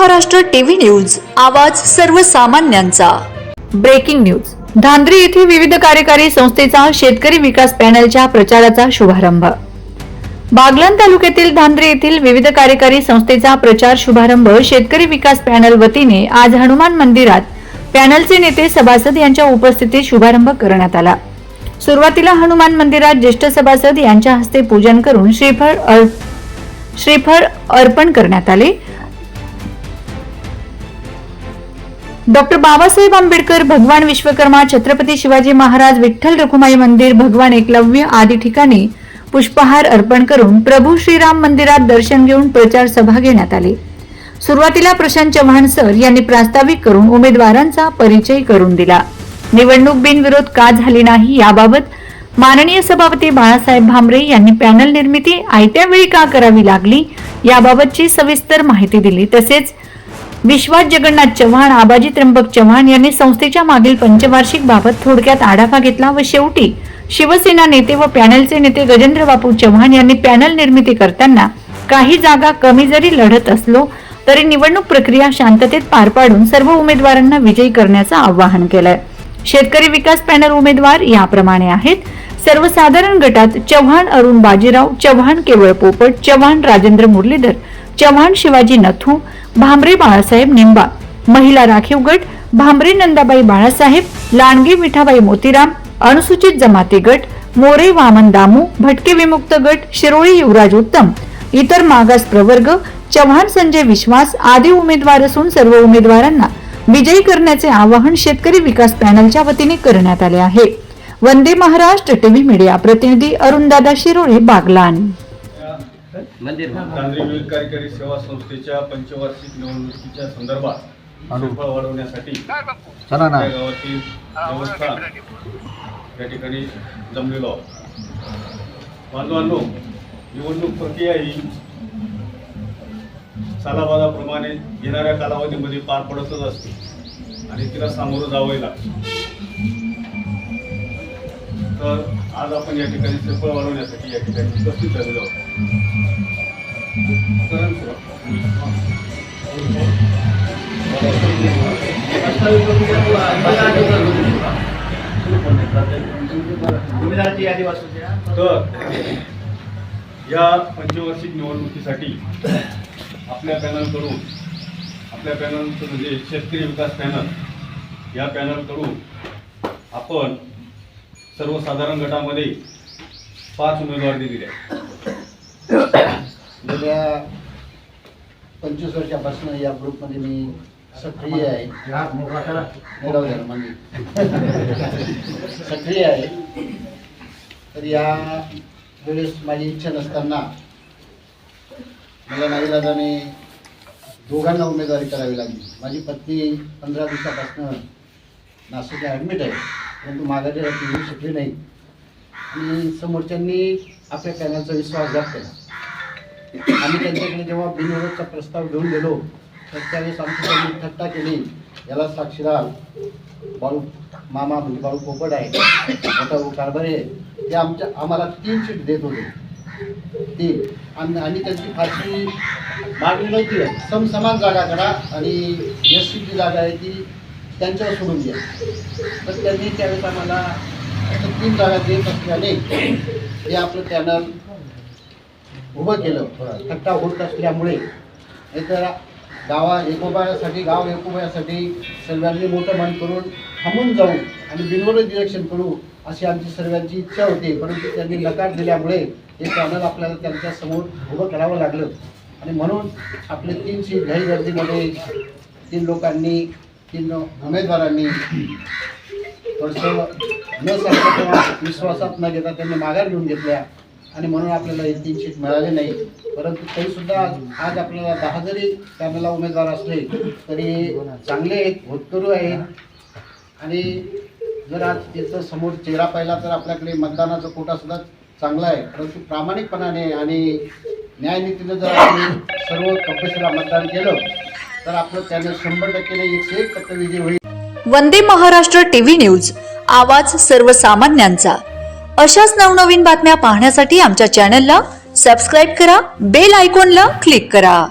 Maharashtra TV news, आवाज सर्वसामान्यांचा। Breaking news. धांद्री येथे विविध कार्यकारी संस्थेचा शेतकरी विकास पॅनलच्या प्रचाराचा शुभारंभ। बागलाण तालुक्यातील धांद्री येथील विविध कार्यकारी संस्थेचा प्रचार शुभारंभ शेतकरी विकास पॅनल वतीने आज हनुमान मंदिरात पॅनलचे नेते सभासद यांच्या उपस्थितीत शुभारंभ करण्यात आला। सुरुवातीला हनुमान मंदिरात ज्येष्ठ सभासद यांच्या हस्ते पूजन करून श्रीफळ अर्पण करण्यात आले। डॉक्टर बाबासाहेब आंबेडकर, भगवान विश्वकर्मा, छत्रपती शिवाजी महाराज, विठ्ठल रखुमाई मंदिर, भगवान एकलव्य आदी ठिकाणी पुष्पहार अर्पण करून प्रभू श्रीराम मंदिरात दर्शन घेऊन प्रचार सभा घेण्यात आली। सुरुवातीला प्रशांत चव्हाण सर यांनी प्रास्ताविक करून उमेदवारांचा परिचय करून दिला। निवडणूक बिनविरोध का झाली नाही याबाबत माननीय सभापती बाळासाहेब भामरे यांनी पॅनल निर्मिती आयत्या वेळी का करावी लागली याबाबतची सविस्तर माहिती दिली। तसेच विश्वास जगन्नाथ चव्हाण, आबाजी त्र्यंबक चव्हाण यांनी संस्थेच्या मागील पंचवार्षिक बाबत थोडक्यात आढावा घेतला व शेवटी शिवसेना नेते व पॅनलचे नेते गजेंद्र बापू चव्हाण यांनी पॅनल निर्मिती करताना काही जागा कमी जरी लढत असलो तरी निवडणूक प्रक्रिया शांततेत पार पाडून सर्व उमेदवारांना विजयी करण्याचं आवाहन केलंय। शेतकरी विकास पॅनल उमेदवार याप्रमाणे आहेत। सर्वसाधारण गटात चव्हाण अरुण बाजीराव, चव्हाण केवळ पोपट, चव्हाण राजेंद्र मुरलीधर, चव्हाण शिवाजी नथू, भामरे बाळासाहेब निंबा। महिला राखीव गट भामरे नंदाबाई बाळासाहेब, लांडगे विठाबाई मोतीराम, अनुसूचित जमाती गट मोरे वामन दामू, भटके विमुक्त गट शिरोळी युवराज उत्तम, इतर मागास प्रवर्ग चव्हाण संजय विश्वास आदी उमेदवार असून सर्व उमेदवारांना विजयी करण्याचे आवाहन शेतकरी विकास पॅनलच्या वतीने करण्यात आले आहे। वंदे महाराष्ट्र टीव्ही मीडिया प्रतिनिधी अरुणदादा शिरोळे, बागलाण। धांद्री विविध कार्यकारी सेवा संस्थेच्या पंचवार्षिक निवडणुकीच्या संदर्भात अनुफळ वाढवण्यासाठी गावातील व्यवस्था या ठिकाणी जमलेलो बांधवांनो, निवडणूक प्रक्रिया ही सालाबादाप्रमाणे येणाऱ्या कालावधीमध्ये पार पडतच असते आणि तिला सामोरं जावं लागतं। तर आज आपण या ठिकाणी श्रीफळ वाढवण्यासाठी या ठिकाणी उपस्थित झालेलो आहोत। तर या पंचवार्षिक निवडणुकीसाठी आपल्या पॅनलचं म्हणजे शेतकरी विकास पॅनल या पॅनलकडून आपण सर्वसाधारण गटामध्ये 5 उमेदवार दिलेले आहेत। गेल्या 25 वर्षापासून या ग्रुपमध्ये मी सक्रिय आहे। सक्रिय आहे। तर या वेळेस माझी इच्छा नसताना मला नाईलाजाने दोघांना उमेदवारी करावी लागली। माझी पत्नी 15 दिवसापासून नाशिकला ॲडमिट आहे, परंतु माघारी येऊ शकली नाही आणि समोरच्यांनी आपल्या पॅनलचा विश्वासघात केला। आम्ही त्यांच्याकडे जेव्हा बिनविरोधचा प्रस्ताव घेऊन गेलो तर त्यावेळेस आमची त्यांनी थट्टा केली। याला साक्षीदार बाळू मामा म्हणजे बाळू पोपट आहे, मोठा कारभारी आहे, ते आम्हाला 3 सीट देत होते ती आणि त्यांची फारशी मागणी नव्हती। समसमान जागा करा आणि एससी जी जागा आहे ती त्यांच्यावर सोडून द्या। तर त्यांनी त्यावेळेस आम्हाला 3 जागा देत असल्याने हे आपलं पॅनल उभं केलं। थट्टा होत असल्यामुळे तर गाव एकोप्यासाठी सर्वांनी मोठं मन करून थांबून जाऊ आणि बिनविरोध इलेक्शन करू अशी आमची सर्वांची इच्छा होती, परंतु त्यांनी नकार दिल्यामुळे हे पॅनल आपल्याला त्यांच्या समोर उभं करावं लागलं आणि म्हणून आपले 3 सीट घाई गर्दीमध्ये 3 लोकांनी 3 उमेदवारांनी थोडंसं न सांगता विश्वासात न घेता त्यांनी माघार घेऊन घेतल्या आणि म्हणून आपल्याला हे 3 सीट मिळाले नाही। परंतु तरीसुद्धा आज आपल्याला 10 जरी पॅनलला उमेदवार असले तरी चांगले आहेत, होतकरू आहेत आणि जर आज त्याचं समोर चेहरा पाहिला तर आपल्याकडे मतदानाचा कोटासुद्धा चांगला आहे, परंतु प्रामाणिकपणाने आणि न्यायनीतीनं जर आपण सर्व कपशीला मतदान केलं तर आपलं त्याने 100% नाही 101% विजय होईल। वंदे महाराष्ट्र टीव्ही न्यूज, आवाज सर्वसामान्यांचा। अशाच नवनवीन बातम्या पाहण्यासाठी आमच्या चॅनलला सबस्क्राइब करा, बेल आयकॉनला क्लिक करा।